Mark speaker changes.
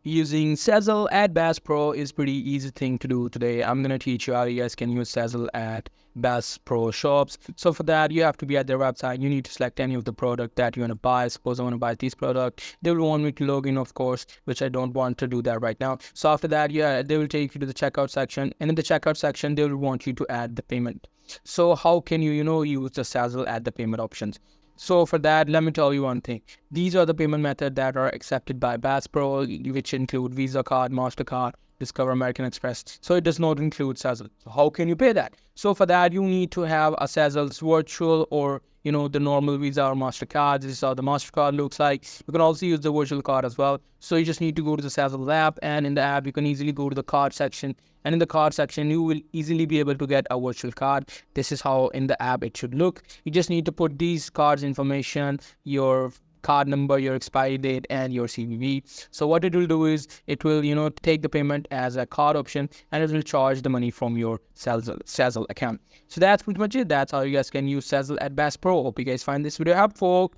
Speaker 1: Using Sezzle at Bass Pro is pretty easy thing to do today. I'm gonna teach you how you guys can use Sezzle at Bass Pro shops. So for that, you have to be at their website. You need to select any of the product that you want to buy. Suppose I want to buy this product. They will want me to log in, of course, which I don't want to do that right now. So after that, yeah, they will take you to the checkout section, and in the checkout section, they will want you to add the payment. So how can you, use the Sezzle at the payment options? So for that, let me tell you one thing. These are the payment methods that are accepted by Bass Pro, which include Visa card, MasterCard, Discover, American Express. So it does not include Sezzle. So how can you pay that? So for that, you need to have a Sezzle's virtual or the normal Visa or MasterCard. This is how the MasterCard looks like. You can also use the virtual card as well. So you just need to go to the Sezzle app, and in the app, you can easily go to the card section. And in the card section, you will easily be able to get a virtual card. This is how in the app it should look. You just need to put these cards information, your card number, your expiry date, and your CVV. So what it will do is it will, take the payment as a card option, and it will charge the money from your Sezzle account. So that's pretty much it. That's how you guys can use Sezzle at Bass Pro. Hope you guys find this video helpful.